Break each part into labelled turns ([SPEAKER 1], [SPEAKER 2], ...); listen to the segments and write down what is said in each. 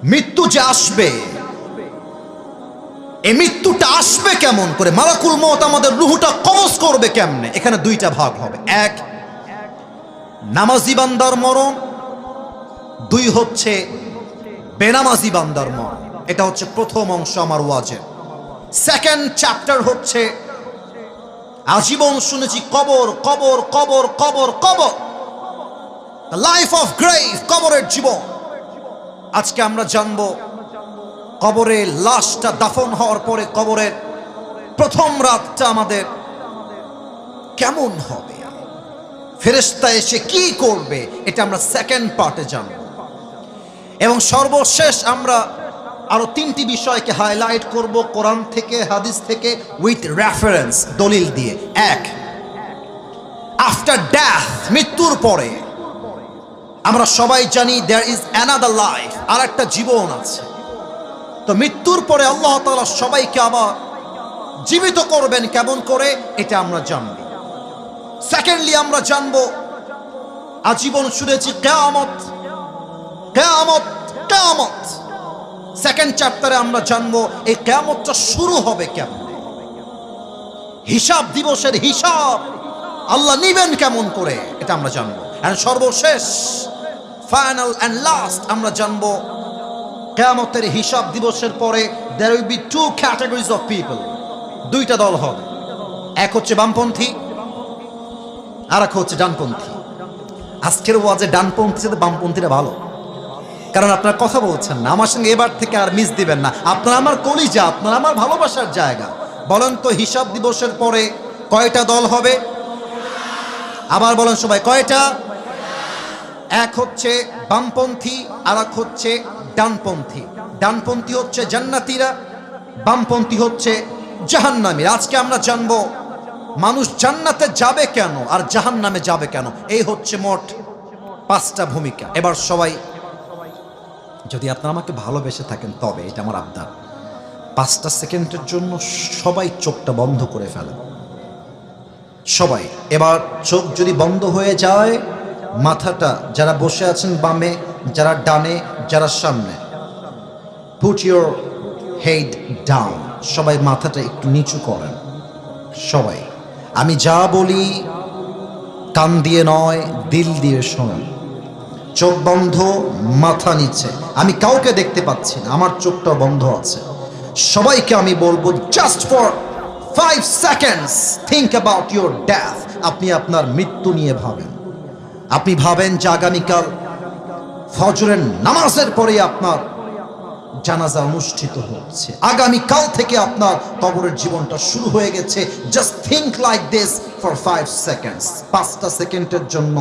[SPEAKER 1] মৃত্যু যে আসবে, এই মৃত্যুটা আসবে কেমন করে, মালাকুল মউত আমাদের রূহটা কবজ করবে কেমনে, এখানে দুইটা ভাগ হবে। এক, নামাজি বান্দার মরণ, দুই হচ্ছে বেনামাজি বান্দার মরণ। এটা হচ্ছে প্রথম অংশ আমার ওয়াজের। সেকেন্ড চ্যাপ্টার হচ্ছে আজীবন শুনেছি কবর কবর কবর কবর কবর, লাইফ অফ গ্রেভ, কবরের জীবন। আজকে আমরা জানবো কবরে লাশটা দাফন হওয়ার পরে কবরের প্রথম রাতটা আমাদের কেমন হবে, ফেরেশতা এসে কি করবে, এটা আমরা সেকেন্ড পার্টে জানব। এবং সর্বশেষ আমরা আরো তিনটি বিষয়কে হাইলাইট করব কোরআন থেকে, হাদিস থেকে, উইথ রেফারেন্স, দলিল দিয়ে। এক, আফটার ডেথ, মৃত্যুর পরে আমরা সবাই জানি দেয়ার ইজ অ্যানাদার লাইফ, আর একটা জীবন আছে। তো মৃত্যুর পরে আল্লাহ তাআলা সবাইকে আবার জীবিত করবেন কেমন করে, এটা আমরা জানব। সেকেন্ডলি আমরা জানব, আজীবন শুনেছি কিয়ামত কিয়ামত কিয়ামত, সেকেন্ড চ্যাপ্টারে আমরা জানবো এই কিয়ামতটা শুরু হবে কেমন, হিসাব দিবসের হিসাব আল্লাহ নিবেন কেমন করে, এটা আমরা জানবো। এন্ড সর্বশেষ, ফাইনাল এন্ড লাস্ট, আমরা জানবো কিয়ামতের হিসাব দিবসের পরে there will be two categories of people, দুইটা দল হবে। এক হচ্ছে বামপন্থী, আর এক হচ্ছে ডানপন্থী। আজকের ওয়াজে ডানপন্থী সাথে বামপন্থীরা ভালো, কারণ আপনারা কথা বলছেন না আমার সঙ্গে, এবার থেকে আর মিস দিবেন না। আপনারা আমার কলিজা, আপনারা আমার ভালোবাসার জায়গা। বলেন তো হিসাব দিবসের পরে কয়টা দল হবে? আবার বলেন সবাই, কয়টা? এক হচ্ছে বামপন্থী, আর এক হচ্ছে ডানপন্থী। ডানপন্থী হচ্ছে জান্নাতীরা, বামপন্থী হচ্ছে জাহান্নামীরা। আজকে আমরা জানবো মানুষ জান্নাতে যাবে কেন আর জাহান্নামে যাবে কেন। এই হচ্ছে মোট 5টা ভূমিকা। এবার সবাই, যদি আপনারা আমাকে ভালোবেসে থাকেন তবে এটা আমার আবদার, 5টা সেকেন্ডের জন্য সবাই চোখটা বন্ধ করে ফেলেন। সবাই এবার চোখ যদি বন্ধ হয়ে যায়, মাথাটা, যারা বসে আছেন বামে, যারা ডানে, যারা সামনে, পুট ইউর হেড ডাউন। সবাই মাথাটা একটু নিচু করেন। সবাই, আমি যা বলি কান দিয়ে নয়, দিল দিয়ে শোনেন। চোখ বন্ধ, মাথা নিচে। আমি কাউকে দেখতে পাচ্ছি না, আমার চোখটা বন্ধ আছে। সবাইকে আমি বলবো, just for 5 seconds think about your death. আপনি আপনার মৃত্যু নিয়ে ভাবেন। আপনি ভাবেন যে আগামীকাল ফজরের নামাজের পরে আপনার জানাজা অনুষ্ঠিত হচ্ছে, আগামীকাল থেকে আপনার কবরের জীবনটা শুরু হয়ে গেছে। Just think like this for 5 seconds। 5টা সেকেন্ডের জন্য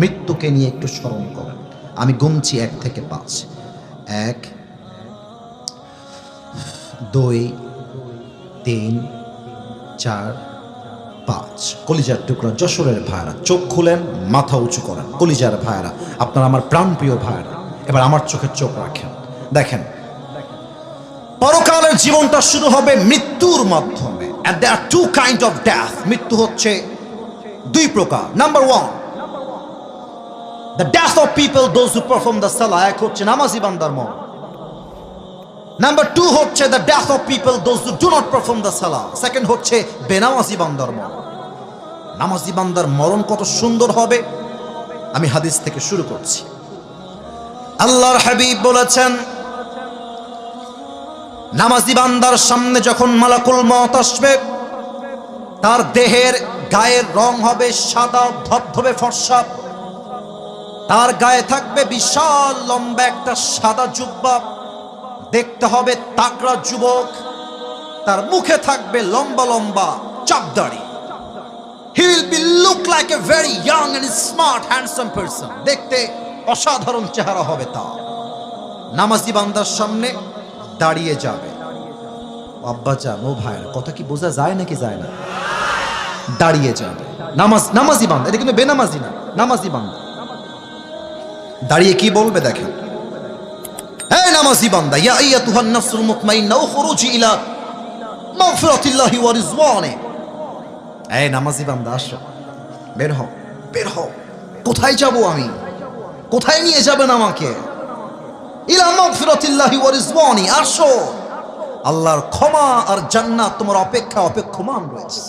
[SPEAKER 1] মৃত্যুকে নিয়ে একটু স্মরণ করেন। আমি গুনছি 1 থেকে 5। 1, 2, 3, 4, 5। কলিজার টুকরা যশোরের ভাইরা, চোখ খুলেন, মাথা উঁচু করেন। কলিজার ভাইরা, আপনারা আমার প্রাণপ্রিয় ভাইরা, এবার আমার চোখে চোখ রাখেন। দেখেন, পরকালের জীবনটা শুরু হবে মৃত্যুর মাধ্যমে। and there are 2 kinds of death. মৃত্যু হচ্ছে 2 প্রকার। Number 1, the death of people those who perform the salah, এক হচ্ছে নামাজি বান্দার মরণ। নাম্বার 2 হচ্ছে the death of people those who do not perform the salah, second হচ্ছে বেনামাজি বান্দার মরণ। নামাজি বান্দার মরণ কত সুন্দর হবে, আমি হাদিস থেকে শুরু করছি। আল্লাহর হাবিব বলেছেন, নামাজি বান্দার সামনে যখন মালাকুল মউত আসবে, তার দেহের গায়ের রং হবে সাদা ধবধবে ফর্সা। তার গায়ে থাকবে বিশাল লম্বা একটা সাদা জুব্বা, দেখতে হবে তাগড়া যুবক। তার মুখে থাকবে লম্বা লম্বা চাপদাড়ি। He will be look like a very young and smart handsome person. দেখতে অসাধারণ চেহারা হবে তার। নামাজি বান্দার সামনে দাঁড়িয়ে যাবে। আব্বাজান, ও ভাইয়ের কথা কি বোঝা যায় নাকি যায় না? দাঁড়িয়ে যাবে। নামাজি বান্দা, এটা কিন্তু বেনামাজি না, নামাজি বান্দা। দাঁড়িয়ে কি বলবে দেখেন, হে নামাজি বান্দা, ইয়া আইয়াতুহান নাফসুল মুতমাইন্না উখরুজি ইলা মাগফিরাতিল্লাহি ওয়া রিজওয়ানে। এই নামাজি বান্দা, আসো, বের হও, বের হও। কোথায় যাব আমি? কোথায় নিয়ে যাবেন আমাকে? ইলা মাগফিরাতিল্লাহি ওয়া রিজওয়ানি, আসো, আল্লাহর ক্ষমা আর জান্নাত তোমার অপেক্ষমান রয়েছে।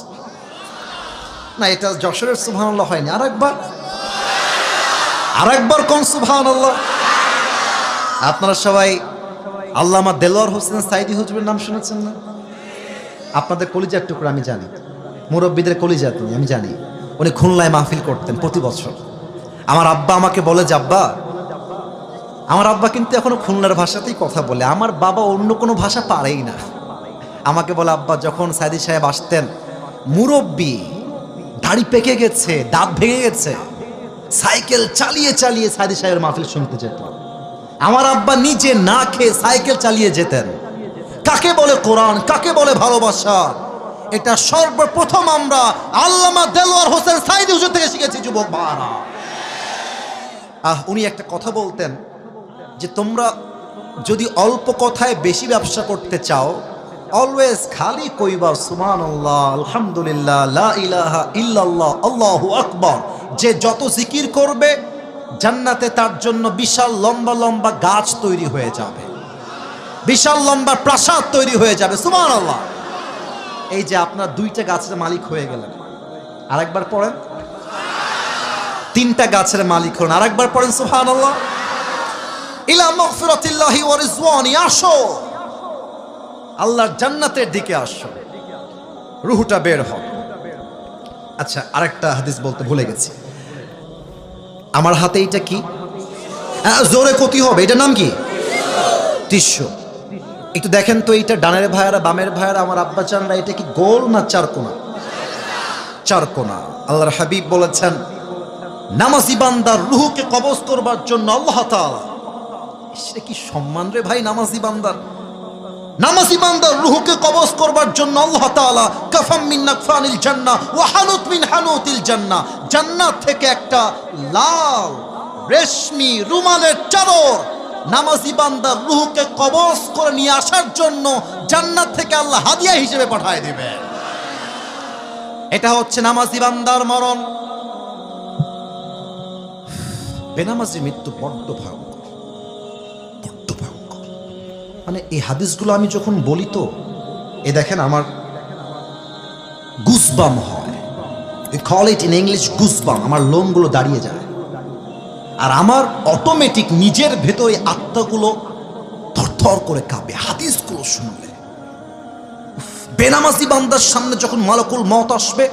[SPEAKER 1] না, এটা যশোরের সুবহানাল্লাহ হয়নি, আরেকবার কোন সুবহানাল্লাহ। আপনারা সবাই আল্লামা দেলোয়ার হোসেন সাইদি হুজুরের নাম শুনেছেন না? আপনাদের কলিজার টুকরা আমি জানি, মুরব্বীদের কলিজা তিনি, আমি জানি। উনি খুলনায় মাহফিল করতেন প্রতি বছর। আমার আব্বা আমাকে বলে যে আব্বা, আমার আব্বা কিন্তু এখনো খুলনার ভাষাতেই কথা বলে, আমার বাবা অন্য কোনো ভাষা পারেই না। আমাকে বলে আব্বা, যখন সাইদি সাহেব আসতেন, মুরব্বী, দাড়ি পেকে গেছে, দাঁত ভেঙে গেছে, সাইকেল চালিয়ে চালিয়ে সাইদি সাহেবের মাহফিল শুনতে যেত। আমার আব্বা নিজে না খেয়ে সাইকেল চালিয়ে যেতেন। কাকে বলে কোরআন, কাকে বলে ভালোবাসা, এটা সর্বপ্রথম আমরা আল্লামা দেলোয়ার হোসেন সাইদি হুজুর থেকে শিখেছি যুবক ভাইরা। উনি একটা কথা বলতেন যে তোমরা যদি অল্প কথায় বেশি ব্যবসা করতে চাও, অলওয়েজ খালি কইবা সুবহানাল্লাহ, আলহামদুলিল্লাহ, লা ইলাহা ইল্লাল্লাহ, আল্লাহু আকবার। যে যত জিকির করবে জান্নাতে তার জন্য বিশাল লম্বা লম্বা গাছ তৈরি হয়ে যাবে, বিশাল লম্বা প্রাসাদ তৈরি হয়ে যাবে। সুবহানাল্লাহ। এই যে আপনার 2টা গাছের মালিক হয়ে গেলেন, আরেকবার পড়েন। 3টা গাছের মালিক হলেন, আরেকবার পড়েন সুবহানাল্লাহ। ইলা মাগফিরাতিল্লাহি ওয়া রিজওয়ানি, আসো, আল্লাহর জান্নাতের দিকে আসো, রূহটা বের হবে। আচ্ছা, আরেকটা হাদিস বলতে ভুলে গেছি। আমার হাতে এটা কি? জোরে ক্ষতি হবে, এটার নাম কি? টিস্যু। একটু দেখেন তো, এইটা ডানের ভাইয়ারা, বামের ভাইয়ারা, আমার আব্বা চানরা, এটা কি গোল না চারকোনা? চারকোনা। আল্লাহর হাবিব বলেছেন, নামাজি বান্দার রূহকে কবজ করবার জন্য আল্লাহ তাআলা, সে কি সম্মান রে ভাই, নামাজি বান্দার রূহকে কবজ করবার জন্য আল্লাহ তাআলা কাফাম মিন নাকফানিল জান্নাহ ওয়া হানুত মিন হানুতিল জান্নাহ, জান্নাত থেকে একটা লাল রেশমি রুমালের চাদর নামাজি বান্দার রূহকে কবজ করে নিয়ে আসার জন্য জান্নাত থেকে আল্লাহ হাদিয়া হিসেবে পাঠিয়ে দিবে। এটা হচ্ছে নামাজি বান্দার মরণ। বেনামাজি মৃত্যু বড্ড ভয়ঙ্কর, বড্ড ভয়ঙ্কর। মানে এই হাদিসগুলো আমি যখন বলি তো, এ দেখেন আমার গুজবাম হয়, call it in English goosebump, আমার লোমগুলো দাঁড়িয়ে যায়। আর আমার অটোমেটিক নিজের ভেতরে আত্মাগুলো থরথর করে কাঁপে হাদিসগুলো শুনলে। বেনামাজি বান্দার সামনে যখন মালাকুল মওত আসবে,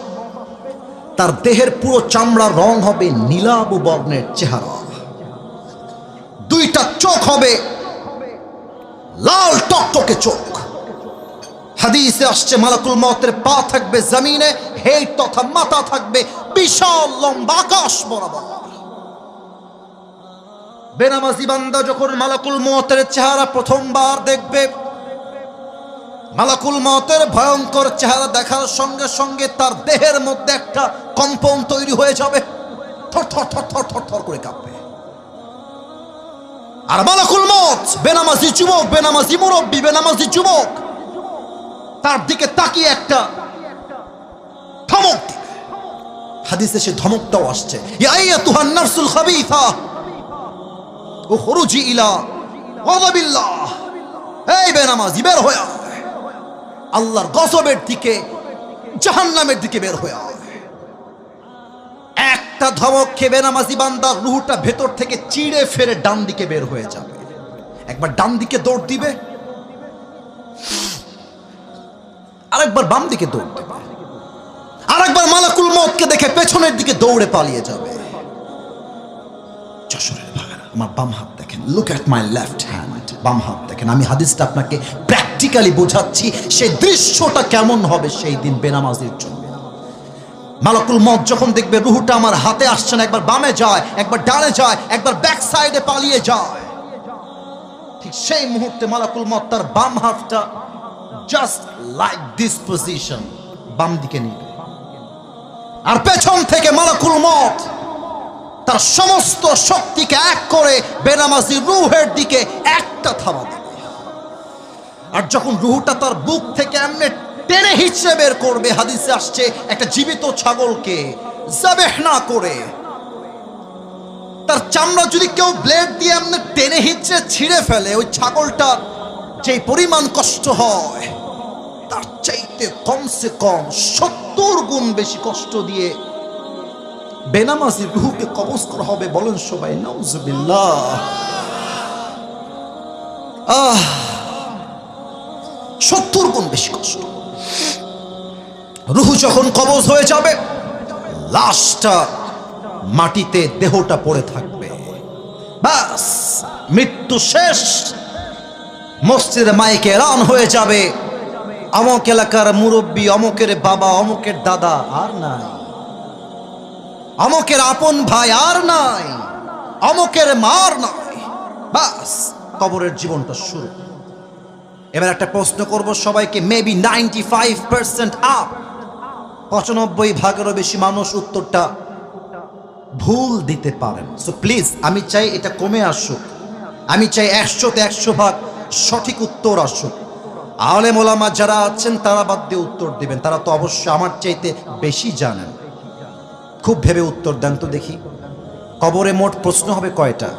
[SPEAKER 1] তার দেহের পুরো চামড়ার রং হবে নীলাভ বর্ণের চেহারা, 2টা চোখ হবে লাল টকটকে চোখ। হাদিসে আসছে মালাকুল মওতের পা থাকবে জমিনে, হেড তথা মাথা থাকবে বিশাল লম্বা আকাশ বরাবর। বেনামাজি বান্দা যখন মালাকুল মওতের চেহারা প্রথমবার দেখবে, মালাকুল মওতের ভয়ঙ্কর চেহারা দেখার সঙ্গে সঙ্গে তার দেহের মধ্যে একটা কম্পন তৈরি হয়ে যাবে, থর থর থর থর থর থর করে কাঁপবে। আর মালাকুল মওত বেনামাজি যুবক, বেনামাজি মুরব্বী, বেনামাজি যুবক তার দিকে তাকিয়ে একটা ধমক দিবে। হাদিসে সে ধমকটাও আসছে, ইয়া আইয়াতুহান নাফসুল খাবিথা উখরুজি ইলা গাযাবিল্লাহ, এই বেনামাজি বের হয়ে আয়, আল্লাহর গজবের দিকে, জাহান্নামের দিকে বের হয়ে আয়। একটা ধমক খেয়ে বেনামাজি বান্দার রূহটা ভেতর থেকে চিড়ে ফেরে ডান দিকে বের হয়ে যাবে। একবার ডান দিকে দৌড় দিবে, আরেকবার বাম দিকে দৌড় দেবে, আরেকবার মালাকুল মওতকে দেখে পেছনের দিকে দৌড়ে পালিয়ে যাবে। যশোরের ভাইরা, আমার বাম হাত দেখেন, look at my left hand, বাম হাত দেখেন। আমি হাদিসটা আপনাকে প্র্যাকটিক্যালি বোঝাচ্ছি, সেই দৃশ্যটা কেমন হবে সেই দিন বেনামাজির জন্য। মালাকুল মওত যখন দেখবে রূহটা আমার হাতে আসছে না, একবার বামে যায়, একবার ডানে যায়, একবার ব্যাক সাইডে পালিয়ে যায়, ঠিক সেই মুহূর্তে মালাকুল মওত তার বাম হাতটা জাস্ট লাইক দিস পজিশন বাম দিকে নিবে, আর পেছন থেকে মালাকুল মওত তার সমস্ত শক্তিকে এক করে বেনামাজি রূহের দিকে একটা থাবা দেবে। আর যখন রূহটা তার বুক থেকে এমনি টেনে হিচড়ে বের করবে, হাদিসে আসছে একটা জীবিত ছাগলকে যাবেহ না করে তার চামড়া যদি কেউ ব্লেড দিয়ে এমনি টেনে হিচড়ে ছিঁড়ে ফেলে, ওই ছাগলটার যে পরিমাণ কষ্ট হয় তার চাইতে কমসে কম 70 গুণ বেশি কষ্ট দিয়ে বেনামাজি রূহকে কবজ করা হবে। বলেন সবাই নাউজুবিল্লাহ। 70 গুণ বেশি কষ্ট। রূহ যখন কবজ হয়ে যাবে, লাশটা মাটিতে দেহটা পড়ে থাকবে, বাস মৃত্যু শেষ। মসজিদে মাইকে এলান হয়ে যাবে, অমুক এলাকার মুরব্বী, অমুকের বাবা, অমুকের দাদা আর নাই, অমুকের আপন ভাই আর নাই, অমুকের মার নাই, বাস কবরের জীবনটা শুরু। এবার একটা প্রশ্ন করব সবাইকে, মেবি 95% আপ, 95%-এরও বেশি মানুষ উত্তরটা ভুল দিতে পারেন। সো প্লিজ আমি চাই এটা কমে আসুক, আমি চাই 100-তে 100% সঠিক উত্তর আসুক। আলেম ওলামা যারা আছেন তারা বাদ দিয়ে উত্তর দিবেন, তারা তো অবশ্যই আমার চাইতে বেশি জানেন। খুব ভেবে উত্তর দেন তো দেখি, কবরে মোট প্রশ্ন হবে কয়টা?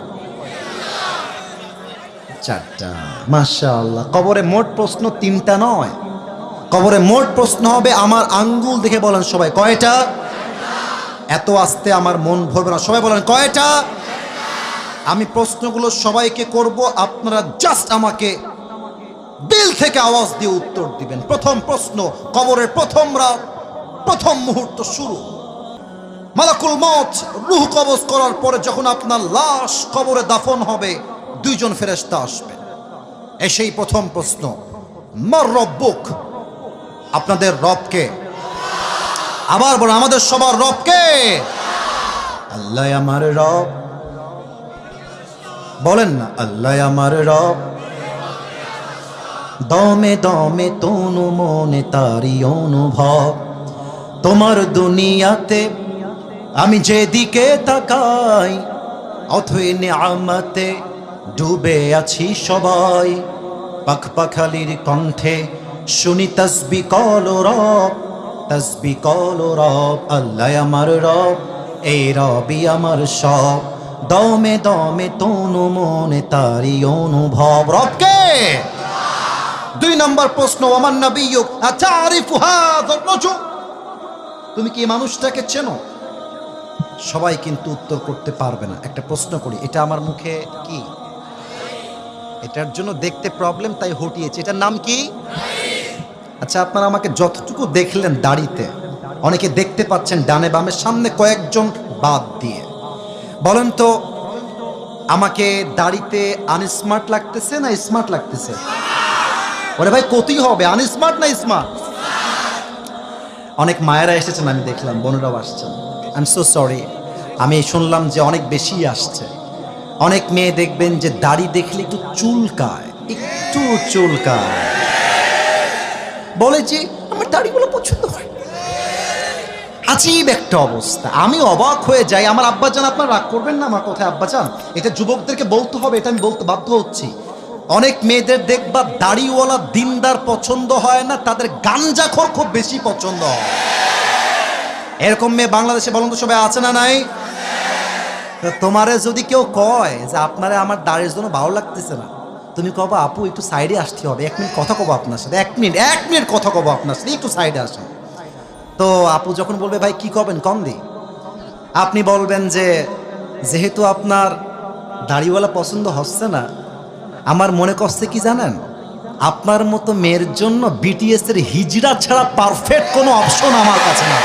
[SPEAKER 1] 4টা। মাশাআল্লাহ। কবরে মোট প্রশ্ন 3টা নয়, কবরে মোট প্রশ্ন হবে আমার আঙ্গুল দেখে বলেন সবাই কয়টা? এত আস্তে আমার মন ভরবে না, সবাই বলেন কয়টা? আমি প্রশ্নগুলো সবাইকে করব, আপনারা জাস্ট আমাকে দিল থেকে আওয়াজ দিয়ে উত্তর দিবেন। প্রথম প্রশ্ন, কবরের প্রথম রাত, প্রথম মুহূর্ত শুরু। মালাকুল মউত রূহ কবজ করার পরে যখন আপনার লাশ কবরে দাফন হবে, 2 জন ফেরেশতা আসবে। এসেই প্রথম প্রশ্ন, মার রব্বুক, আপনাদের রবকে? আবার বলেন, আমাদের সবার রবকে? আল্লাহ আমার রব। বলেন না, আল্লাহ আমার রব। দমে দমে তনু মনে তারি অনুভব, তোমার দুনিয়াতে আমি যেদিকে তাকাই, অথই নিয়ামতে ডুবে আছি সবাই। পাখপাখালির কণ্ঠে শুনি তসবি কল রব, তসবি কল রব। আল্লাহ আমার রব, এই রবি আমার সব। দমে দমে তনু মনে তারি অনুভব, রবকে? 2 নম্বর প্রশ্ন, ওমান নবিয়্যুক আতারিফু হাযার রাজুল, তুমি কি এই মানুষটাকে চেনো? সবাই কিন্তু উত্তর করতে পারবে না। একটা প্রশ্ন করি, এটা আমার মুখে কি? এটার জন্য দেখতে প্রবলেম, তাই হটিয়েছে। এটার নাম কি? আচ্ছা, আপনারা আমাকে যতটুকু দেখলেন দাড়িতে, অনেকে দেখতে পাচ্ছেন ডানে বামে, সামনে কয়েকজন বাদ দিয়ে, বলেন তো আমাকে দাড়িতে আনস্মার্ট লাগতেছে না স্মার্ট লাগতেছে? ওরে ভাই কতই হবে, আনস্মার্ট না স্মার্ট? অনেক মায়েরা এসেছেন আমি দেখলাম, বোনেরাও আসছেন। আই এম সো সরি, আমি শুনলাম যে অনেক বেশি আসছে। অনেক মেয়ে দেখবেন যে দাড়ি দেখলে একটু চুলকায়, একটু চুলকায়, বলে যে আমার দাড়িগুলো পছন্দ হয়। আজীব একটা অবস্থা, আমি অবাক হয়ে যাই। আমার আব্বাজান, আপনার রাগ করবেন না আমার কথায় আব্বাজান, এটা যুবকদেরকে বলতে হবে, এটা আমি বলতে বাধ্য হচ্ছি। অনেক মেয়েদের দেখবা দাড়িওয়ালা দিনদার পছন্দ হয় না, তাদের গাঞ্জাখোর খুব বেশি পছন্দ হয়। এরকম মেয়ে বাংলাদেশে বলুন তো সবাই আছে না নাই? তোমারে যদি কেউ কয় যে আপনারা আমার দাড়ির জন্য ভালো লাগতেছে না, তুমি কবা আপু একটু সাইডে আসতে হবে, 1 মিনিট কথা কব আপনার সাথে, 1 মিনিট কথা কব আপনার সাথে, একটু সাইডে আসেন। তো আপু যখন বলবে ভাই কি করবেন কম দি, আপনি বলবেন যে যেহেতু আপনার দাড়িওয়ালা পছন্দ হচ্ছে না, আমার মনে করছে কি জানেন, আপনার মতো মেয়ের জন্য বিটিএস এর হিজড়া ছাড়া পারফেক্ট কোনো অপশন আমার কাছে না।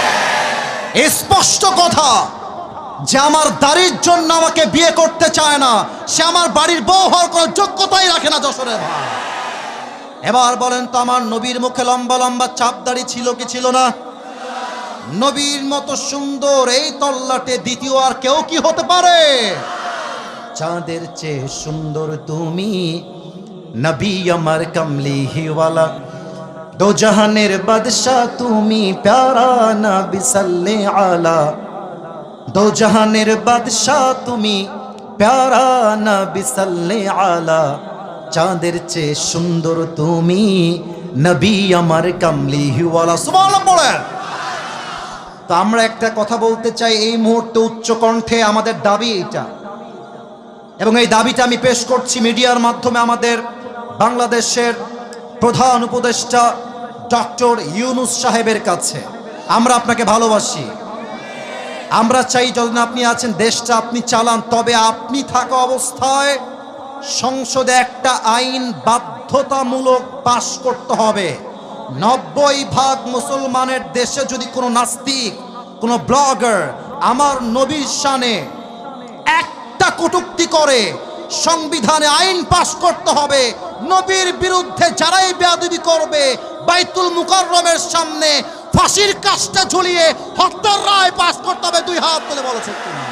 [SPEAKER 1] স্পষ্ট কথা, যে আমার দাড়ির জন্য আমাকে বিয়ে করতে চায় না, সে আমার বাড়ির বউ হওয়ার কোনো যোগ্যতাই রাখে না। যশোরের ভাই, এবার বলেন তো আমার নবীর মুখে লম্বা লম্বা চাপ দাড়ি ছিল কি ছিল না? নবীর মতো সুন্দর এই তল্লাটে দ্বিতীয় আর কেউ কি হতে পারে? চাঁদের চেয়ে সুন্দর তুমি, নবী আমার কমলি হিওয়ালা, দো জাহানের বাদশাহ তুমি, প্যারা নবী সাল্লে আলা। দো জাহানের বাদশাহ তুমি, প্যারা নবী সাল্লে আলা। চাঁদের চেয়ে সুন্দর তুমি, নবী আমার কমলি হিওয়ালা। সুবহানাল্লাহ বলেন। তো আমরা একটা কথা বলতে চাই এই মুহূর্তে উচ্চ কণ্ঠে, আমাদের দাবি এটা, এবং এই দাবিটা আমি পেশ করছি মিডিয়ার মাধ্যমে আমাদের বাংলাদেশের প্রধান উপদেষ্টা ডক্টর ইউনূস সাহেবের কাছে। আমরা আপনাকে ভালোবাসি, আমরা চাই যতদিন আপনি আছেন দেশটা আপনি চালান, তবে আপনি থাকা অবস্থায় সংসদে একটা আইন বাধ্যতামূলক পাশ করতে হবে। 90% মুসলমানের দেশে যদি কোনো নাস্তিক, কোনো ব্লগার আমার নবীর শানে একটা কটূক্তি করে, সংবিধানে আইন পাশ করতে হবে নবীর বিরুদ্ধে যারাই বেয়াদবি করবে বাইতুল মুকাররমের সামনে ফাঁসির কাজটা ঝুলিয়ে হত্যার রায় পাশ করতে হবে। 2 হাত তুলে বলেছে কিনা?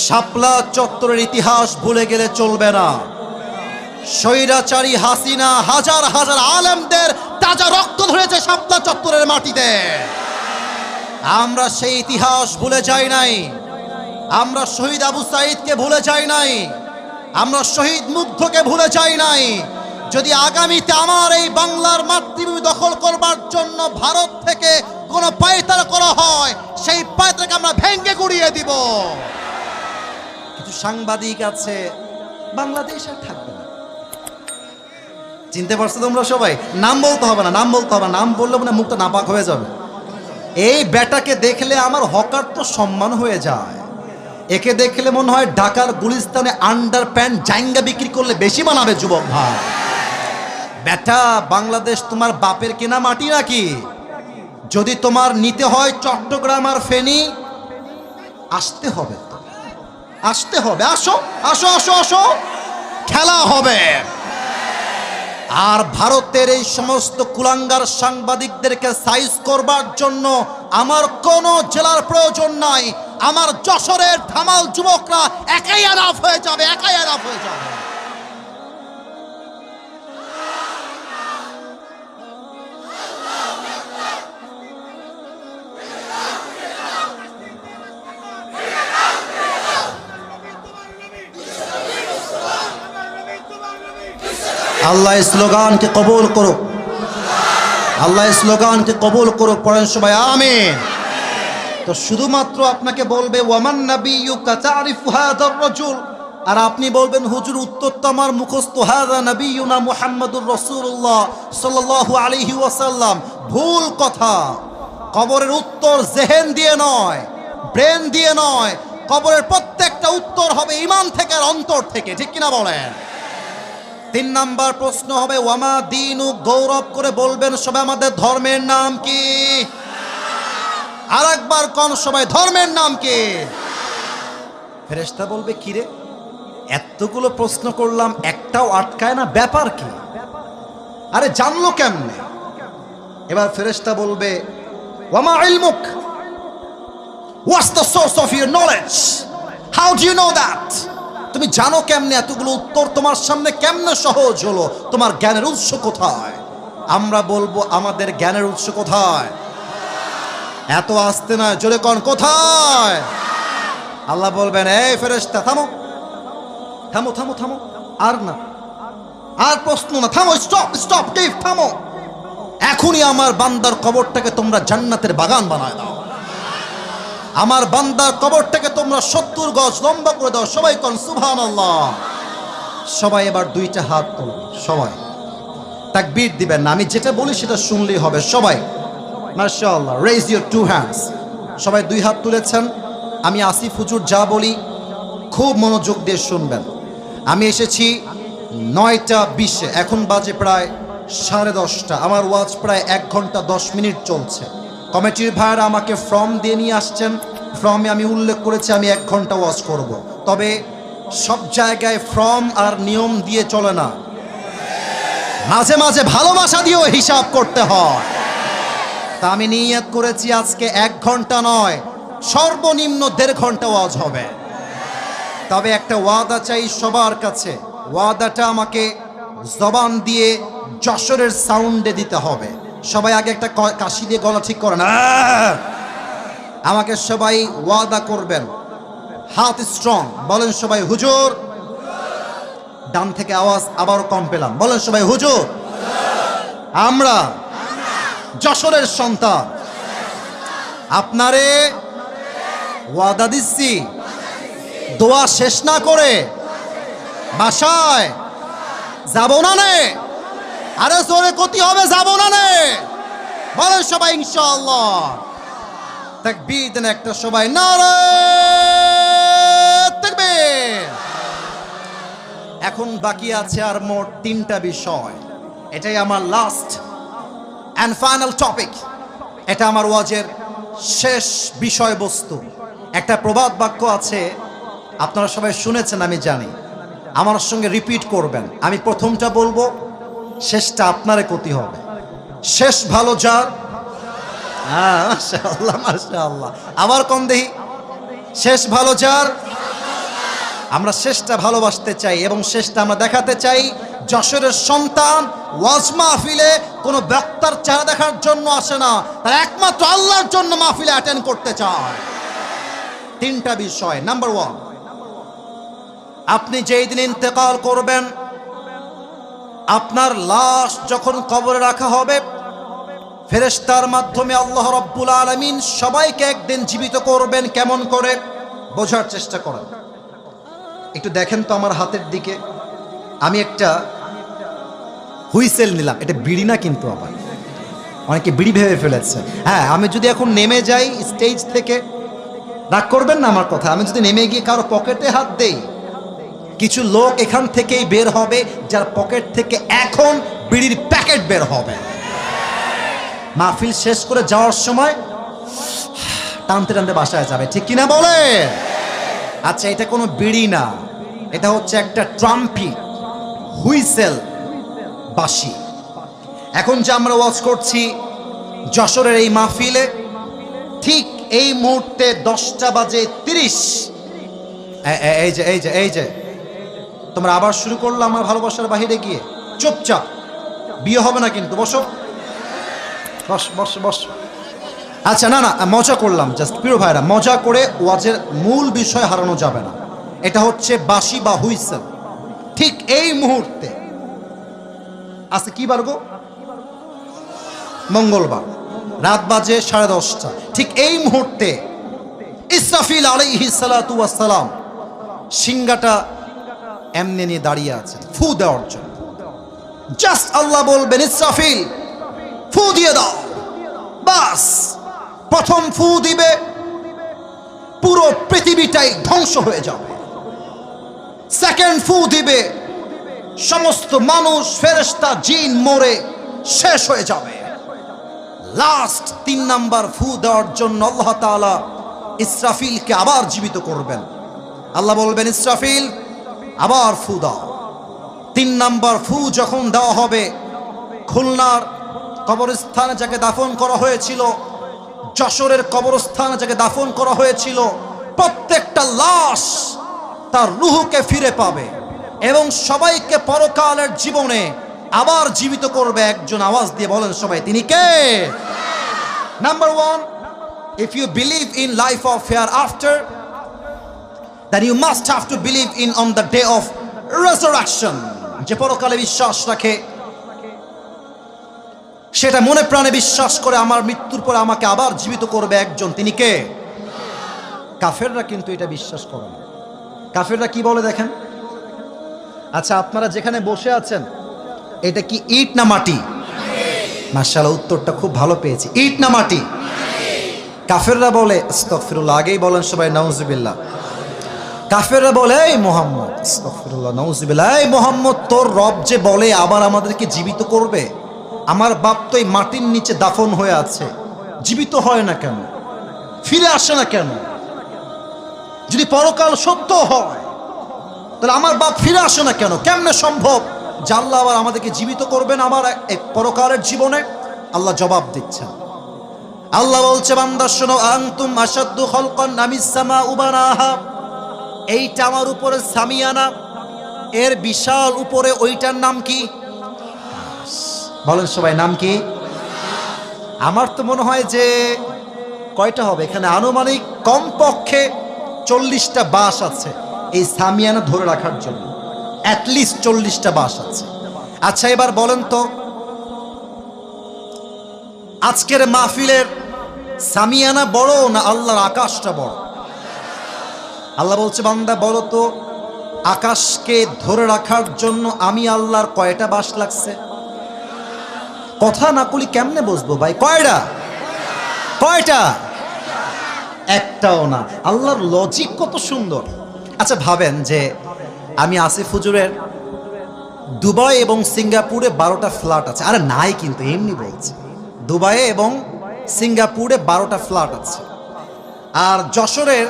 [SPEAKER 1] শাপলা চত্বরের ইতিহাস ভুলে গেলে চলবে না। স্বৈরাচারী হাসিনা হাজার হাজার আলেমদের তাজা রক্ত ধরেছে শাপলা চত্বরের মাটিতে। আমরা সেই ইতিহাস ভুলে যাই নাই, আমরা শহীদ আবু সাঈদকে ভুলে যাই নাই, আমরা শহীদ মুগ্ধকে ভুলে যাই নাই। যদি আগামীতে আমার এই বাংলার মাতৃভূমি দখল করবার জন্য ভারত থেকে কোনো পায়তারা করা হয়, সেই পায়তারাকে আমরা ভেঙে গুড়িয়ে দিব। কিছু সাংবাদিক আছে, বাংলাদেশ আর থাকবে না। চিনতে পারছো তোমরা সবাই? নাম বলতে হবে না, নাম বলতে হবে, নাম বললে মানে মুখটা নাপাক হয়ে যাবে। এই বেটাকে দেখলে আমার হকার তো সম্মান হয়ে যায়। একে দেখলে মনে হয় ঢাকার গুলিস্তানে আন্ডার প্যান্ট জাইঙ্গা বিক্রি করলে বেশি মানাবে যুবক ভাই। বেটা, বাংলাদেশ তোমার বাপের কেনা মাটি নাকি? যদি তোমার নিতে হয় চট্টগ্রাম আর ফেনী, আসতে হবে, আসতে হবে। আসো আসো আসো আসো, খেলা হবে। আর ভারতের এই সমস্ত কুলাঙ্গার সাংবাদিকদেরকে সাইজ করবার জন্য আমার কোনো জেলার প্রয়োজন নাই। আমার যশোরের ধামাল যুবকরা একাই আরাফ হয়ে যাবে, একাই আরাফ হয়ে যাবে। আল্লাহ স্লোগানকে কবুল করুক, আল্লাহ স্লোগানকে কবুল করুক। পড়েন সবাই আমিন। তো শুধুমাত্র আপনাকে বলবে ওয়ামান নাবিয়্যুকা তা'রিফু হাযার রাজুল, আর আপনি বলবেন হুজুর উত্তর তো আমার মুখস্থ, হাযা নাবিয়্যুনা মুহাম্মাদুর রাসূলুল্লাহ সাল্লাল্লাহু আলাইহি ওয়াসাল্লাম। ভুল কথা। কবরের উত্তর জেহেন দিয়ে নয়, ব্রেন দিয়ে নয়, কবরের প্রত্যেকটা উত্তর হবে ঈমান থেকে আর অন্তর থেকে। ঠিক কিনা বলেন? 3 নাম্বার প্রশ্ন হবে ওয়ামা দীনু, গৌরব করে বলবেন সবাই আমাদের ধর্মের নাম কি? আরেকবার কোন সবাই ধর্মের নাম কি? ফেরেশতা বলবে কি রে, এতগুলো প্রশ্ন করলাম একটাও আটকায় না, ব্যাপার কি? আরে জানলো কেমনে? এবার ফেরেশতা বলবে ওয়ামা ইলমুক, what's the source of your knowledge, how do you know that? তুমি জানো কেমনে? এতগুলো উত্তর তোমার সামনে কেমনে সহজ হলো? তোমার জ্ঞানের উৎস কোথায়? আমরা বলবো আমাদের জ্ঞানের উৎস কোথায়? এত আসতে না, জোরে কোন কোথায়? আল্লাহ বলবেন এই ফেরেশতা থামো থামো থামো থামো, আর না, আর প্রশ্ন না, থামো, স্টপ স্টপ টিপ, থামো। এখনই আমার বান্দার কবরটাকে তোমরা জান্নাতের বাগান বানায় দাও। আমার বান্দার কবরটাকে তোমরা 70 গজ লম্বা করে দাও। সবাই কোন সুবহানাল্লাহ। সবাই এবার 2টা হাত তুলুন, সবাই তাকবীর দিবেন না, আমি যেটা বলি সেটা শুনলেই হবে। সবাই মাশাআল্লাহ, রেজ ইউর 2 হ্যান্ডস। সবাই 2 হাত তুলেছেন। আমি আসিফ হুজুর যা বলি খুব মনোযোগ দিয়ে শুনবেন। আমি এসেছি 9টা 20-এ, এখন বাজে প্রায় 10:30। আমার ওয়াজ প্রায় 1 ঘন্টা 10 মিনিট চলছে। কমিটির ভাইরা আমাকে ফর্ম দিয়ে নিয়ে আসছেন, ফর্মে আমি উল্লেখ করেছি আমি 1 ঘন্টা ওয়াজ করব। তবে সব জায়গায় ফর্ম আর নিয়ম দিয়ে চলে না, মাঝে মাঝে ভালোবাসা দিয়েও হিসাব করতে হয়। তা আমি নিয়ত করেছি আজকে 1 ঘন্টা নয়, সর্বনিম্ন 1.5 ঘন্টা ওয়াজ হবে। তবে একটা ওয়াদা চাই সবার কাছে, ওয়াদাটা আমাকে জবান দিয়ে যশোরের সাউন্ডে দিতে হবে। সবাই আগে একটা কাশি দিয়ে গলা ঠিক করেন। আমাকে সবাই ওয়াদা করবেন, হাত স্ট্রং, বলেন সবাই হুজুর। ডান থেকে আওয়াজ আবারও কম পেলাম, বলেন সবাই হুজুর। আমরা যশোরের সন্তান। আপনারে ওয়াদা দিচ্ছি, দোয়া শেষ না করে বাসায় যাব না নে। আরে জোরে ক্ষতি হবে, যাব না নে। বলেন সবাই ইনশাআল্লাহ। তাকবীর দেন একটা সবাই, নারে তাকবীর। এখন বাকি আছে আর মোট 3টা বিষয়। এটাই আমার লাস্ট অ্যান্ড ফাইনাল টপিক। এটা আমার ওয়াজের শেষ বিষয়বস্তু। একটা প্রবাদ বাক্য আছে, আপনারা সবাই শুনেছেন আমি জানি, আমার সঙ্গে রিপিট করবেন। আমি প্রথমটা বলবো, শেষটা আপনারে ক্ষতি হবে। শেষ ভালো যার, মাশাআল্লাহ মাশাআল্লাহ, আবার কম দেহি। শেষ ভালো যার। আমরা শেষটা ভালোবাসতে চাই এবং শেষটা আমরা দেখাতে চাই। যশোরের সন্তান ওয়াজ মাহফিলে কোনো বক্তার চেহারা দেখার জন্য আসে না, তারা একমাত্র আল্লাহর জন্য মাহফিলে অ্যাটেন্ড করতে চায়। 3টা বিষয়। নাম্বার 1, আপনি যেই দিন ইন্তেকাল করবেন, আপনার লাশ যখন কবরে রাখা হবে, ফেরেশতার মাধ্যমে আল্লাহ রাব্বুল আলামিন সবাইকে একদিন জীবিত করবেন। কেমন করে বোঝার চেষ্টা করেন, একটু দেখেন তো আমার হাতের দিকে। আমি একটা হুইসেল নিলাম, এটা বিড়ি না কিন্তু, আবার অনেকে বিড়ি ভেবে ফেলেছে। হ্যাঁ, আমি যদি এখন নেমে যাই স্টেজ থেকে, রাগ করবেন না আমার কথা, আমি যদি নেমে গিয়ে কারো পকেটে হাত দেই, কিছু লোক এখান থেকেই বের হবে যার পকেট থেকে এখন বিড়ির প্যাকেট বের হবে। মাহফিল শেষ করে যাওয়ার সময় টানতে টানতে বাসায় যাবে, ঠিক কিনা বলে? আচ্ছা, এটা কোনো বিড়ি না, এটা হচ্ছে একটা ট্রাম্পি, হুইসেল, বাঁশি। এখন যে আমরা ওয়াজ করছি যশোরের এই মাহফিলে, ঠিক এই মুহূর্তে 10টা বাজে 30। এই যে তোমরা আবার শুরু করলো আমার ভালোবাসার বাহিরে গিয়ে। চুপচাপ, বিয়ে হবে না কিন্তু, বসো বস বস বস। আচ্ছা, না মজা করলাম, জাস্ট প্রিয় ভাইরা, মজা করে ওয়াজের মূল বিষয় হারানো যাবে না। এটা হচ্ছে বাঁশি বা হুইসেল। ঠিক এই মুহূর্তে, আজকে কি বার গো? মঙ্গলবার, রাত বাজে 10:30। ঠিক এই মুহূর্তে ইসরাফিল আলাইহিস সালাতু ওয়াস সালাম সিংহাটা এমনি নিয়ে দাঁড়িয়ে আছেন ফু দেওয়ার জন্য। জাস্ট আল্লাহ বলবেন, ইসরাফিল ফু দিয়ে দাও। বাস, প্রথম ফু দিবে, পুরো পৃথিবীটাই ধ্বংস হয়ে যাবে। সেকেন্ড ফু দিবে, সমস্ত মানুষ, ফেরেশতা, জিন মরে শেষ হয়ে যাবে। লাস্ট 3 নাম্বার ফু দেওয়ার জন্য আল্লাহ তাআলা ইসরাফিলকে আবার জীবিত করবেন। আল্লাহ বলবেন, ইসরাফিল আবার ফু দাও। 3 নাম্বার ফু যখন দেওয়া হবে, খুলনার কবরস্থানে যাকে দাফন করা হয়েছিল, যশোরের কবরস্থানে যাকে দাফন করা হয়েছিল, প্রত্যেকটা লাশ তার রূহকে ফিরে পাবে এবং সবাইকে পরকালের জীবনে আবার জীবিত করবে একজন। আওয়াজ দিয়ে বলেন সবাই, তিনি কে? Number 1, if you believe in life of hereafter, then you must have to believe in on the day of resurrection. যে পরকালে বিশ্বাস রাখে, সেটা মনে প্রাণে বিশ্বাস করে আমার মৃত্যুর পরে আমাকে আবার জীবিত করবে একজন, তিনি কে? কাফেররা কিন্তু এটা বিশ্বাস করে না। কাফেররা কি বলে দেখেন? আচ্ছা, আপনারা যেখানে বসে আছেন, এটা কি ইট না মাটি? মাশাআল্লাহ, উত্তরটা খুব ভালো পেয়েছি। ইট না মাটি? কাফেররা বলে, আস্তাগফিরুল্লাহ, আগেই বলেন সবাই নাউজুবিল্লাহ। কাফেররা বলে, এই মুহাম্মদ, আস্তাগফিরুল্লাহ, নাউজুবিল্লাহ, এই মুহাম্মদ, তোর রব যে বলে আবার আমাদেরকে জীবিত করবে, আমার বাপ তো এই মাটির নিচে দাফন হয়ে আছে, জীবিত হয় না কেন, ফিরে আসে না কেন? যদি পরকাল সত্য হয়, তাহলে আমার বাপ ফিরে আসে না কেন? কেমনে সম্ভব যে আল্লাহ আবার আমাদেরকে জীবিত করবেন আবার এক পরকালের জীবনে? আল্লাহ জবাব দিচ্ছেন। আল্লাহ বলছে, বান্দা শোনো, আনতুম আশাদ্দু খালকান আমিস সামাউ বানাহা, এইটা আমার উপরে সামিয়ানা, এর বিশাল উপরে ওইটার নাম কি? বলেন সবাই, নাম কি? আমার তো মনে হয় যে কয়টা হবে এখানে, আনুমানিক কমপক্ষে 40টা বাঁশ আছে এই সামিয়ানা ধরে রাখার জন্য, অ্যাটলিস্ট 40টা বাঁশ আছে। আচ্ছা, এবার বলেন তো, আজকের মাহফিলের সামিয়ানা বড় না আল্লাহর আকাশটা বড়? আল্লাহ বলছে, বান্দা বলো তো, আকাশকে ধরে রাখার জন্য আমি আল্লাহর কয়টা বাঁশ লাগছে? কথা না কলি কেমনে বুঝবো ভাই? কয়টা? একটাও না। আল্লাহর লজিক কত সুন্দর। আচ্ছা ভাবেন যে আমি আসিফ হুজুরের দুবাই এবং সিঙ্গাপুরে 12টা ফ্ল্যাট আছে। আরে নাই, কিন্তু এমনি বলছে, দুবাইয়ে এবং সিঙ্গাপুরে 12টা ফ্ল্যাট আছে। আর যশোরের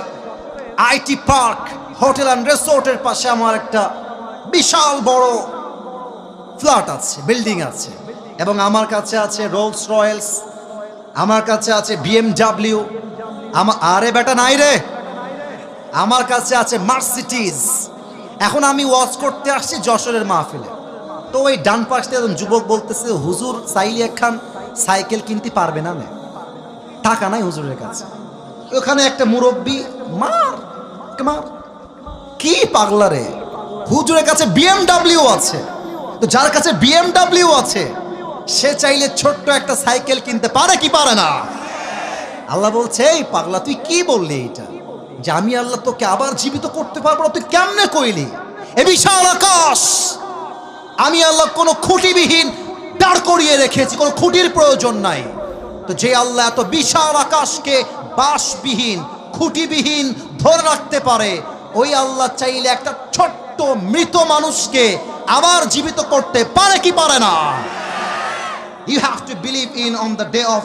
[SPEAKER 1] আইটি পার্ক হোটেল অ্যান্ড রিসোর্টের পাশে আমার একটা বিশাল বড় ফ্ল্যাট আছে, বিল্ডিং আছে। এবং আমার কাছে আছে রোলস রয়েলস, আমার কাছে আছে BMW। আরে বেটা নাই রে, আমার কাছে আছে মার্সিডিজ। এখন আমি ওয়াজ করতে আসছি যশোরের মাহফিলে, তো ওই ডান পাশ থেকে একজন যুবক বলতেছে, হুজুর চাইলে একখান সাইকেল কিনতে পারবে না? টাকা নাই হুজুরের কাছে। ওখানে একটা মুরব্বী মার কি পাগলা রে, হুজুরের কাছে BMW আছে। তো যার কাছে BMW আছে সে চাইলে ছোট্ট একটা সাইকেল কিনতে পারে কি পারে না? আল্লাহ বলছে, এই পাগলা তুই কি বললি এটা, যে আমি আল্লাহ তোকে আবার জীবিত করতে পারবো না? তুই কেমনে কইলি? এ বিশাল আকাশ আমি আল্লাহ কোনো খুঁটিবিহীন দাঁড় করিয়ে রেখেছি, কোনো খুঁটির প্রয়োজন নাই। তো যে আল্লাহ এত বিশাল আকাশকে বাঁশবিহীন খুঁটিবিহীন ধরে রাখতে পারে, ওই আল্লাহ চাইলে একটা ছোট্ট মৃত মানুষকে আবার জীবিত করতে পারে কি পারে না? You have to believe in on the day of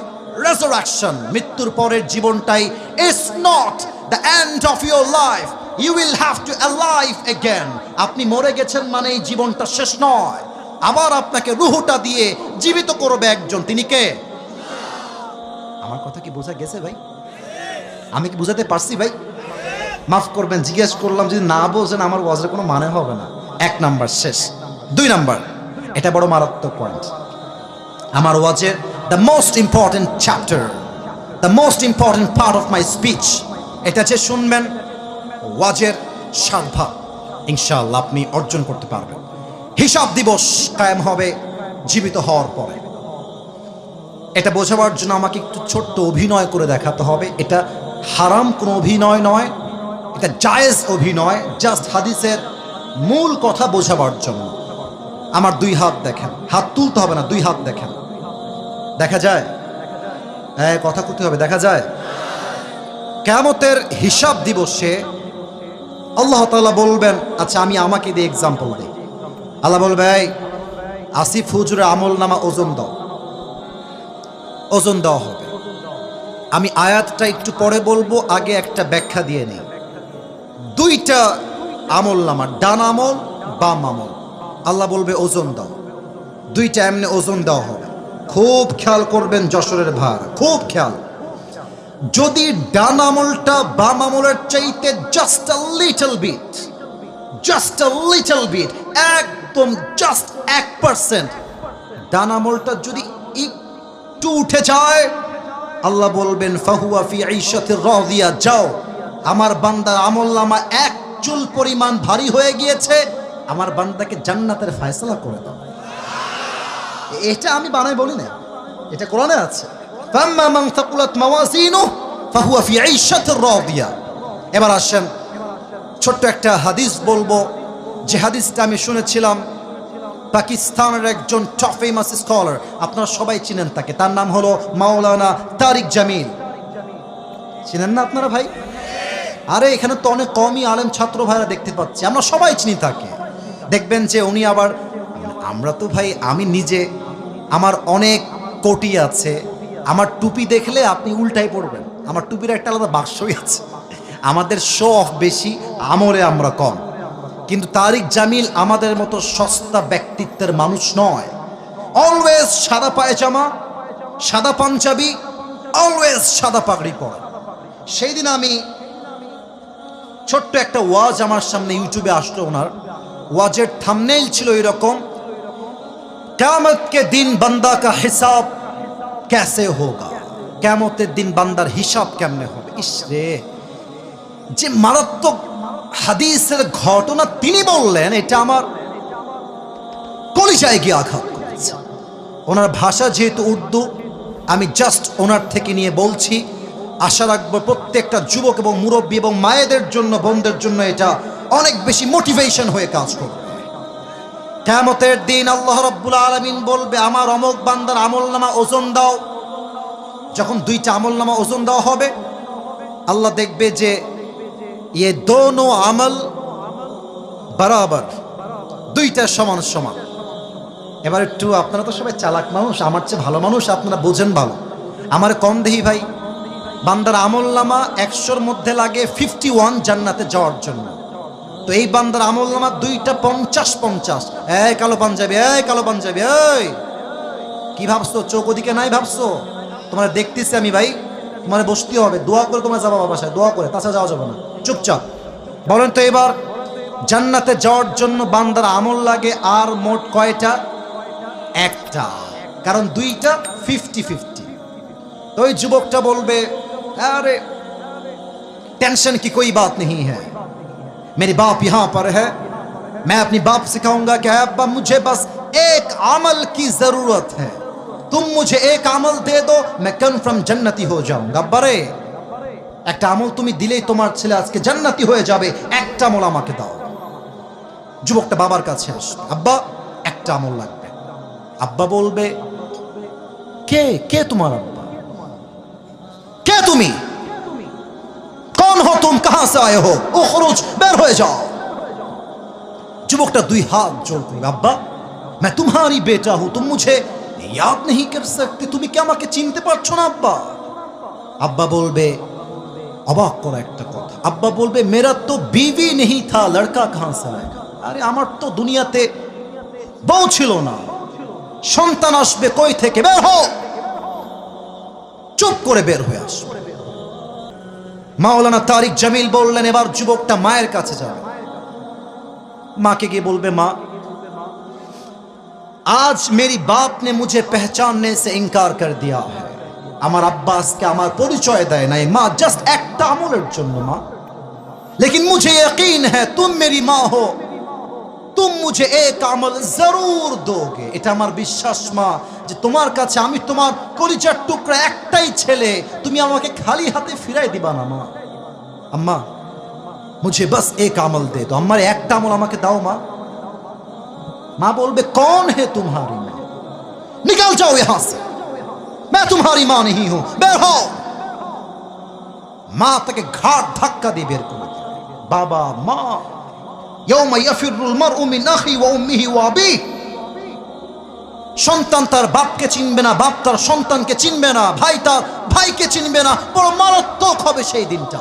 [SPEAKER 1] resurrection. মৃত্যুর পরের জীবনটাই is not the end of your life. You will have to alive again. আপনি মরে গেছেন মানে এই জীবনটা শেষ নয়, আবার আপনাকে রুহটা দিয়ে জীবিত করবে একজন। তিনি কে? আমার কথা কি বোঝা গেছে ভাই? আমি কি বুঝাতে পারছি ভাই? মাফ করবেন, জিজ্ঞেস করলাম, যদি না বোঝেন আমার ওয়াজের কোনো মানে হবে না। 1 নাম্বার শেষ। 2 নাম্বার, এটা বড় মারাত্মক পয়েন্ট আমার ওয়াজের। The most important chapter, the most important part of my speech, এটা যে শুনবেন ওয়াজের 7 ভাগ ইনশাআল্লাহ আপনি অর্জন করতে পারবেন। হিসাব দিবস কায়েম হবে জীবিত হওয়ার পরে। এটা বোঝাবার জন্য আমাকে একটু ছোট্ট অভিনয় করে দেখাতে হবে। এটা হারাম কোনো অভিনয় নয়, এটা জায়েজ অভিনয়, জাস্ট হাদিসের মূল কথা বোঝাবার জন্য। আমার 2 হাত দেখেন, হাত তুলতে হবে না, 2 হাত দেখেন, দেখা যায়? কথা করতে হবে, দেখা যায়? কিয়ামতের হিসাব দিবসে আল্লাহ তাআলা বলবেন, আচ্ছা আমি আমাকে দিয়ে এক্সাম্পল দিই। আল্লাহ বলবে, এই আসিফ হুজুরের আমল নামা ওজন দাও। ওজন দেওয়া হবে। আমি আয়াতটা একটু পরে বলবো, আগে একটা ব্যাখ্যা দিয়ে নেই। 2টা আমল নামা, ডান আমল বাম আমল। আল্লাহ বলবে ওজন দাও, 2টা এমনি ওজন দেওয়া হবে। খুব খেয়াল করবেন যশোরের ভার, খুব খেয়াল। যদি ডান আমলটা বাম আমলের চাইতে জাস্ট আ লিটল বিট, একদম জাস্ট 1%, ডান আমলটা যদি একটু উঠে যায়, আল্লাহ বলবেন ফাহুয়া ফি আইশাতির রাদিয়া, যাও আমার বান্দার আমলনামা 1 চুল পরিমাণ ভারী হয়ে গিয়েছে, আমার বান্দাকে জান্নাতের ফয়সালা করে দাও। এটা আমি বানাই বলি না, এটা কোরআনে আছে। ফাম্মা মান থাকুলাত মাওয়াজিনুহু ফাহুয়া ফি আইশাতির রাদিয়া। এবার আসেন ছোট্ট একটা হাদিস বলবো, যে হাদিসটা আমি শুনেছিলাম পাকিস্তানের একজন টপ ফেমাস স্কলার, আপনারা সবাই চিনেন তাকে, তার নাম হলো মাওলানা তারিক জামিল। চিনেন না আপনারা ভাই? আরে এখানে তো অনেক কমই আলেম ছাত্র ভাইরা দেখতে পাচ্ছি, আমরা সবাই চিনি তাকে। দেখবেন যে উনি আবার, আমরা তো ভাই, আমি নিজে, আমার অনেক কোটি আছে, আমার টুপি দেখলে আপনি উল্টাই পড়বেন। আমার টুপির একটা আলাদা বাক্সই আছে। আমাদের শো অফ বেশি, আমলে আমরা কম। কিন্তু তারিক জামিল আমাদের মতো সস্তা ব্যক্তিত্বের মানুষ নয়। অলওয়েজ সাদা পায়জামা, সাদা পাঞ্জাবি, অলওয়েজ সাদা পাগড়ি পরা। সেই দিন আমি ছোট্ট একটা ওয়াজ আমার সামনে ইউটিউবে আসলো, ওনার ওয়াজের থাম্বনেইল ছিল এরকম, কিয়ামত কে দিন বান্দা কা হিসাব कैसे होगा, কিয়ামতের দিন বান্দার হিসাব কেমনে হবে। ইসরে, যে মারাত্মক হাদিসের ঘটনা তিনি বললেন, এটা আমার কলিজায় গিয়ে আঘাত করেছে। ওনার ভাষা যেহেতু উর্দু, আমি জাস্ট ওনার থেকে নিয়ে বলছি, আশা রাখবো প্রত্যেকটা যুবক এবং মুরব্বী এবং মায়েদের জন্য, বোনদের জন্য এটা অনেক বেশি মোটিভেশন হয়ে কাজ করবে। কিয়ামতের দিন আল্লাহ রাব্বুল আলামিন বলবে, আমার অমুক বান্দার আমলনামা ওজন দাও। যখন দুইটা আমলনামা ওজন দেওয়া হবে, আল্লাহ দেখবে যে ये दोनों আমল বরাবর, দুইটা সমান সমান। এবার একটু, আপনারা তো সবাই চালাক মানুষ, আমার চেয়ে ভালো মানুষ, আপনারা বোঝেন ভালো। আমার কম দেহি ভাই, বান্দার আমলনামা 100-র মধ্যে লাগে 51 জান্নাতে যাওয়ার জন্য। তো এই বান্দার আমলনামা দুইটা 50-50। এই কালো পাঞ্জাবি, এই কালো পাঞ্জাবি, এই কি ভাবছো? চোখ ওদিকে নাই ভাবছো? তোমার দেখতেছি আমি ভাই, তোমার বসতে হবে, দোয়া করে তোমার যাবা বাসায়, দোয়া করে, তাছাড়া যাওয়া যাবে না। চুপচাপ বলেন তো এবার, জান্নাতে যাওয়ার জন্য বান্দার আমল লাগে আর মোট কয়টা? একটা, কারণ দুইটা 50-50। তো ওই যুবকটা বলবে, अरे टेंशन की कोई बात नहीं है, मेरे बाप यहाँ पर है, मैं अपनी बाप से कहूंगा कि अब्बा मुझे बस एक अमल की जरूरत है, तुम मुझे एक अमल दे दो, मैं कन्फर्म जन्नती हो जाऊंगा। अब्बा रे, একটা আমল তুমি দিলেই তোমার ছেলে আজকে জান্নাতি হয়ে যাবে, একটা আমল আমাকে দাও। যুবকটা বাবার কাছে আসে, আব্বা একটা আমল লাগবে। আব্বা বলবে, কে কে তোমার আব্বা? কে তুমি? कौन हो तुम, कहां से आए हो? उखरुज, বের হয়ে যাও। যুবকটা দুই হাত জোড় করে, আব্বা मैं तुम्हारी बेटा हूं, तुम मुझे याद नहीं कर सकते, তুমি কি আমাকে চিনতে পারছো না আব্বা? আব্বা বলবে, অবাক করা একটা কথা, আব্বা বলবে, मेरा तो बीवी नहीं था, लड़का कहां से आएगा? আরে আমার তো দুনিয়াতে বউ ছিল না, সন্তান আসবে কই থেকে? বের হও। চুপ করে বের হয়ে আসবে। মাওলানা তারিক জামিল বললেন, এবার যুবকটা মায়ের কাছে যাবে, মাকে গিয়ে বলবে, মা आज मेरी बाप ने मुझे पहचानने से इनकार कर दिया है, আমার আব্বা আজকে আমার পরিচয় দেয় নাই মা, জাস্ট একটা আমলের জন্য মা, लेकिन मुझे यकीन है तुम मेरी माँ हो, तुम मुझे एक আমল जरूर दोगे, এটা আমার বিশ্বাস মা, যে তোমার কাছে আমি তোমার কলিজার টুকরা একটাই ছেলে, তুমি আমাকে খালি হাতে ফিরাই দিবা না মা। আম্মা मुझे बस एक আমল दे दो, আমার একটা আমল আমাকে দাও মা। মা বলবে, कौन है तुम्हारी माँ, निकल जाओ यहां से, मैं तुम्हारी माँ नहीं हूं, বের হও। মা তাকে ঘাট ধাক্কা দিয়ে বের করে দিবে। বাবা মা, ইয়াউমা ইয়াফিরুল মারউ মিন আখি ওয়া উম্মিহি ওয়া আবিহি, সন্তান তার বাপকে চিনবে না, বাপ তার সন্তানকে চিনবে না, ভাই তার ভাইকে চিনবে না, বড় মারাত্মক হবে সেই দিনটা।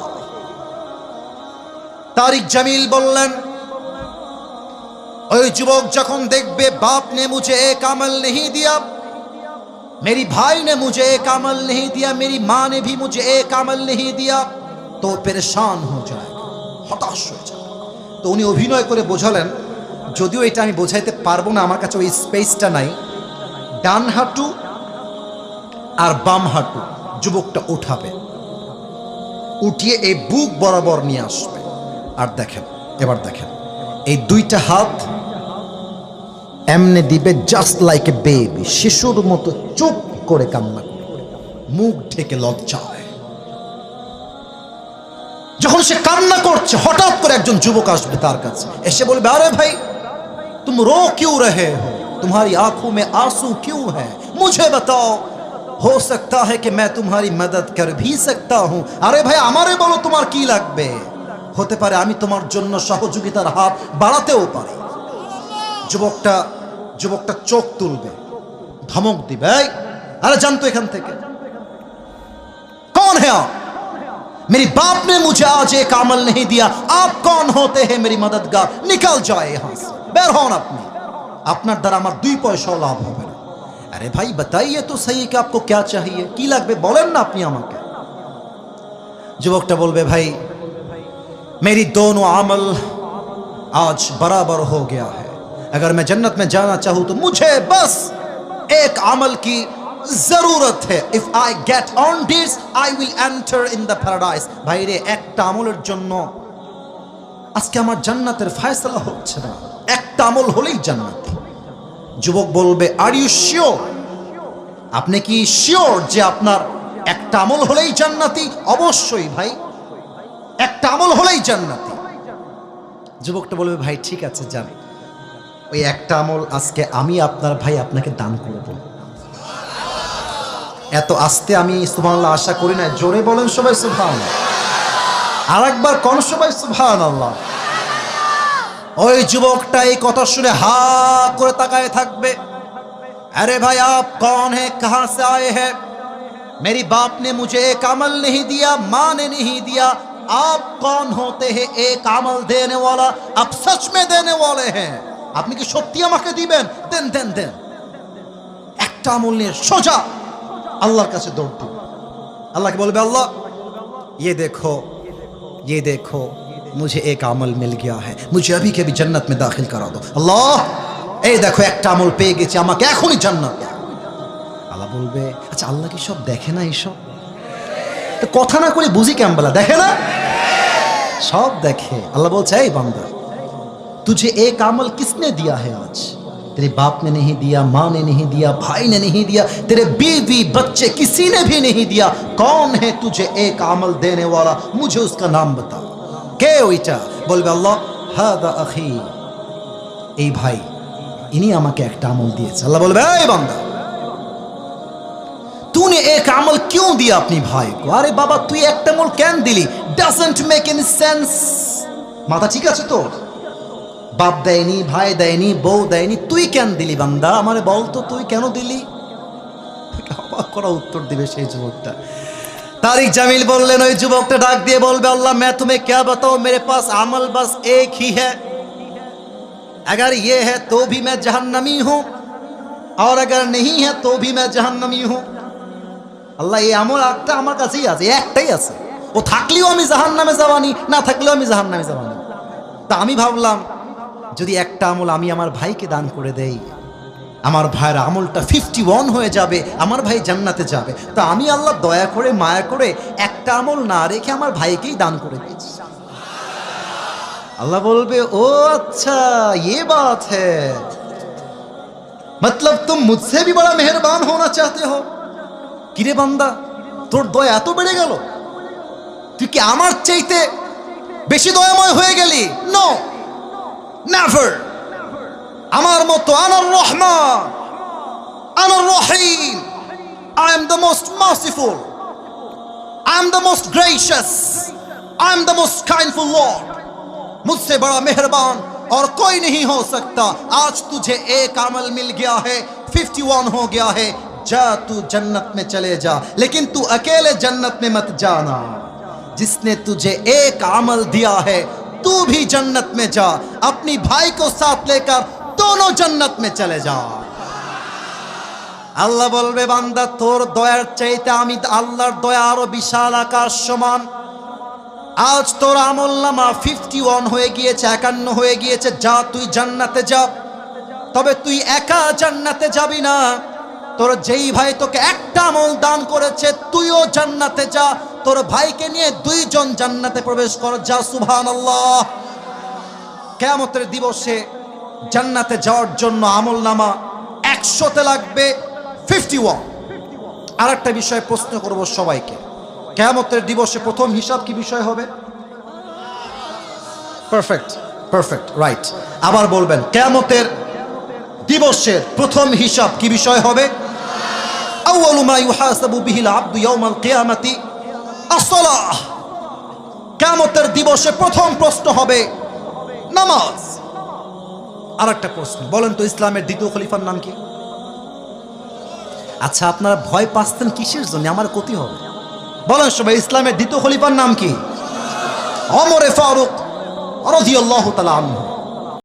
[SPEAKER 1] তারিক জামিল বললেন, ওই যুবক যখন দেখবে बाप ने मुझे एक अमल नहीं दिया, मेरी भाई ने मुझे एक अमल नहीं दिया, मेरी माँ ने भी मुझे एक अमल नहीं दिया, तो परेशान हो जाएगा, হতাশ হয়ে যাবে। তো উনি অভিনয় করে বোঝালেন, যদিও এটা আমি বোঝাইতে পারবো না, আমার কাছে ওই স্পেসটা নাই, ডান হাঁটু আর বাম হাঁটু যুবকটা উঠাবে, উঠিয়ে এই বুক বরাবর নিয়ে আসবে। আর দেখেন, এবার দেখেন, এই দুইটা হাত এমনি দিবে, জাস্ট লাইক এ বেবি, শিশুর মতো চুপ করে কান্না করবে, মুখ ঢেকে লজ্জায়। যখন সে কান্না করছে, হঠাৎ করে একজন যুবক আসবে তার কাছে, এসে বলবে, আরে ভাই तुम रो क्यों रहे हो, तुम्हारी आंखों में आंसू क्यों है, मुझे बताओ, हो सकता है कि मैं तुम्हारी मदद कर भी सकता हूं। আরে ভাই আমারে বলো তোমার কি লাগবে, হতে পারে আমি তোমার জন্য সহযোগিতার হাত বাড়াতেও পারি। যুবকটা চোখ তুলবে, ধমক দিবে, এই আরে জানতো এখান থেকে, कौन है आप, मेरी बाप ने मुझे आज एक अमल नहीं दिया, आप कौन होते हैं मेरी मददगार, निकल जाए यहां से, বের হন আপনি, আপনার দ্বারা আমার দুই পয়সাও লাভ হবে না। আরে ভাই बताइए तो सही कि आपको क्या चाहिए, কি লাগবে বলেন না আপনি আমাকে। যুবকটা বলবে, ভাই मेरी दोनों अमल आज बराबर हो गया है, अगर मैं जन्नत में जाना चाहूं तो मुझे बस एक अमल की जरूरत है, if I get on this I will enter in the paradise. ভাই রে, একটা আমলের জন্য আজকে আমার জান্নাতের ফয়সালা হচ্ছে না, একটা আমল হলেই জান্নাত। যুবক বলবে, আর ইউ শিওর, আপনি কি শিওর যে আপনার একটা আমল হলেই জান্নাতি? অবশ্যই ভাই, একটা আমল হলেই জান্নাতি। যুবকটা বলবে, ভাই ঠিক আছে যান, ওই একটা আমল আজকে আমি আপনার ভাই আপনাকে দান করব। এত আস্তে আমি সুবহানাল্লাহ আশা করি না, জোরে বলেন সবাই সুবহানাল্লাহ। আর একবার কোন সবাই সুবহানাল্লাহ। ওই যুবকটা এই কথা শুনে হা করে তাকায় থাকবে। अरे भाई आप कौन है, कहां से आए हैं? मेरी बाप ने मुझे एक अमल नहीं दिया, माँ ने नहीं दिया। आप कौन होते हैं एक अमल देने वाला? आप सच में देने वाले हैं? আপনি কি সত্যি আমাকে দিবেন? দেন দেন দেন। একটা আমল নিয়ে সোজা আল্লাহর কাছে দৌড় দিন। আল্লাহকে বলবে, আল্লাহ ये देखो मुझे एक अमल मिल गया है, मुझे अभी के भी जन्नत में दाखिल करा दो। আল্লাহ এই দেখো একটা আমল পেয়ে গেছি, আমাকে এখনই জান্নাত দাও। আল্লাহ বলবে, আচ্ছা আল্লাহ কি সব দেখে না? এইসব তো কথা না করে বুঝি কেমন বলা, দেখে না? সব দেখে। আল্লাহ বলছে, এই বান্দা तुझे एक अमल किसने दिया है आज? तेरे बाप ने नहीं दिया, माँ ने नहीं दिया, भाई ने नहीं दिया, तेरे बीवी बच्चे किसी ने भी नहीं दिया। कौन है तुझे एक अमल देने वाला? मुझे उसका नाम बता। কে ওইটা? বলবে আল্লাহ, হাদা আখি, এই ভাই, ইনি আমাকে একটা আমল দিয়েছে। আল্লাহ বলবে, এই বান্দা तूने एक अमल क्यों दिया अपनी भाई को? अरे बाबा তুই একটা আমল কেন দিলি? doesn't make any sense। মাথা ঠিক আছে তো? বাপ দেয়নি, ভাই দেয়নি, বউ দেয়নি, তুই কেন দিলি বান্দা? আমারে বল তো তুই কেন দিলি? অবাক করা উত্তর দিবে সেই যুবকটা। तारिक जमील बोललेन, ওই যুবকটা ডাক দিয়ে বলবে, अल्लाह मैं तुम्हें क्या बताऊं, मेरे पास अमल बस एक ही है। अगर ये है तो भी मैं जहन्नमी हूं, और अगर नहीं है तो भी मैं जहन्नमी हूं। আল্লাহ এই আমল একটা আমার কাছেই আছে, একটাই আছে, ও থাকলেও আমি জাহান্নামে যাবানি, না থাকলেও আমি জাহান্নামে যাবানি। তা আমি ভাবলাম যদি একটা আমল আমি আমার ভাইকে দান করে দেই, আমার ভাইয়ের আমলটা 51 হয়ে যাবে, আমার ভাই জান্নাতে যাবে। তা আমি আল্লাহ দয়া করে মায়া করে একটা আমল না রেখে আমার ভাইকেই দান করে দিয়েছি। আল্লাহ বলবে, ও अच्छा ये बात है, मतलब तुम मुझसे भी बड़ा मेहरबान होना चाहते हो। কিরে বান্দা, তোর দয়া এত বেড়ে গেল, তুই কি আমার চাইতে বেশি দয়াময় হয়ে গেলি? No, never. আমার মতো আনার রহমান, আনার রহিম, I am the most merciful, I am the most gracious, I am the most kindful Lord। मुझसे बड़ा मेहरबान और कोई नहीं हो सकता। आज तुझे एक अमल मिल गया है, 51 हो गया है, जा तू जन्नत में चले जा, लेकिन तू अकेले जन्नत में मत जाना। जिसने तुझे एक अमल दिया है, तू भी जन्नत में जा, अपनी भाई को साथ लेकर दोनों जन्नत में चले जा। আল্লাহ বলবে, বান্দা তোর দয়ার চাইতে আমি আল্লাহর দয়া আরো বিশাল আকাশ সমান। আজ তোর আমলনামা 51 হয়ে গিয়েছে, 51 হয়ে গিয়েছে, যা তুই জান্নাতে যা। তবে তুই একা জান্নাতে যাবি না, তোর যেই ভাই তোকে একটা আমল দান করেছে, তুইও জান্নাতে যা, তোর ভাইকে নিয়ে দুইজন জান্নাতে প্রবেশ কর, যা সুবহানাল্লাহ। কিয়ামতের দিবসে জান্নাতে যাওয়ার জন্য আমলনামা 100তে লাগবে 51। আর একটা বিষয় প্রশ্ন করব সবাইকে, কিয়ামতের দিবসে প্রথম হিসাব কি বিষয় হবে? Perfect, perfect, right. আবার বলবেন, কিয়ামতের দিবসের প্রথম হিসাব কি বিষয় হবে? আউয়ালু মা ইউহাসাবু বিহিল আবদু ইয়াউমাল কিয়ামাতি আস-সালাহ। কিয়ামতের দিবসে প্রথম প্রশ্ন হবে নামাজ। আর একটা প্রশ্ন, বলেন তো ইসলামের দ্বিতীয় খলিফার নাম কি? আচ্ছা আপনারা ভয় পাচ্ছেন কিসের জন্য? আমার ক্ষতি হবে। বলেন সবাই, ইসলামের দ্বিতীয় খলিফার নাম কি? ওমর ফারুক রাদিয়াল্লাহু তাআলা আনহু।